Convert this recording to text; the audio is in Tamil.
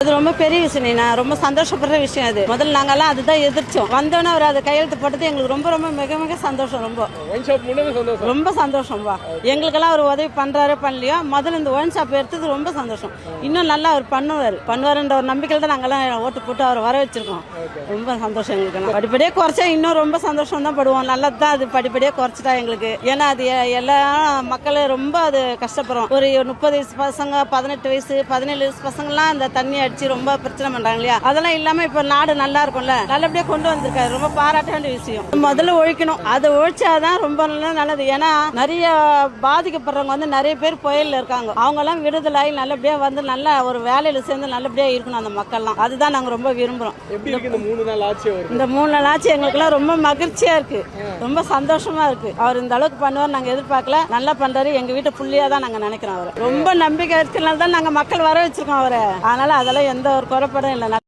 அது ரொம்ப பெரிய விஷயம். நான் ரொம்ப சந்தோஷப்படுற விஷயம். அது முதல்ல நாங்கெல்லாம் அதுதான் எதிர்த்தோம். வந்தோன்னே அவர் அதை கையெழுத்து போட்டது எங்களுக்கு ரொம்ப ரொம்ப மிக மிக சந்தோஷம். ரொம்ப சந்தோஷம்பா. எங்களுக்கெல்லாம் அவர் உதவி பண்றாரு பண்ணலையோ, முதல்ல இந்த ஒயின் ஷாப் எடுத்தது ரொம்ப சந்தோஷம். இன்னும் நல்லா அவர் பண்ணுவாருன்ற ஒரு நம்பிக்கையில் தான் நாங்கெல்லாம் ஓட்டு போட்டு அவர் வர வச்சிருக்கோம். ரொம்ப சந்தோஷம் எங்களுக்கெல்லாம். படிப்படியே குறைச்சா இன்னும் ரொம்ப சந்தோஷம் தான் படுவோம். நல்லது தான் அது படிப்படியே குறைச்சிட்டா எங்களுக்கு. ஏன்னா அது எல்லா மக்களும் ரொம்ப அது கஷ்டப்படுறோம். ஒரு 30 வயசு பசங்க, 18 வயசு 17 வயசு பசங்கள்லாம் அந்த தண்ணி அடிச்சு ரொம்ப பிரச்சனை பண்றாங்க இல்லையா? அதெல்லாம் இல்லாம இப்ப நாடு நல்லா இருக்கும்ல, நல்லபடியா கொண்டு வந்திருக்காரு. ரொம்ப பாராட்ட வேண்டிய விஷயம். முதல்ல ஒழிக்கணும். அதை ஒழிச்சாதான் ரொம்ப நல்லது. ஏன்னா நிறைய பாதிக்கப்படுறவங்க வந்து நிறைய பேர் புயல்ல இருக்காங்க. அவங்க எல்லாம் விடுதலாகி நல்லபடியா வந்து நல்ல ஒரு வேலையில சேர்ந்து நல்லபடியா இருக்கணும் அந்த மக்கள்லாம். அதுதான் நாங்க ரொம்ப விரும்புறோம். இந்த 3 நாள் ஆட்சி எங்களுக்கு எல்லாம் ரொம்ப மகிழ்ச்சியா இருக்கு. ரொம்ப சந்தோஷமா இருக்கு. அவர் இந்த அளவுக்கு பண்ணுவார் நாங்க எதிர்பார்க்கல. நல்லா பண்றாரு. எங்க வீட்டு புள்ளியா தான் நாங்க நினைக்கிறோம். அவர் ரொம்ப நம்பிக்கை இருக்கிறதுனால தான் நாங்க மக்கள் வர வச்சிருக்கோம் அவரை. அதனால அதெல்லாம் எந்த ஒரு குறைபாடும் இல்லை.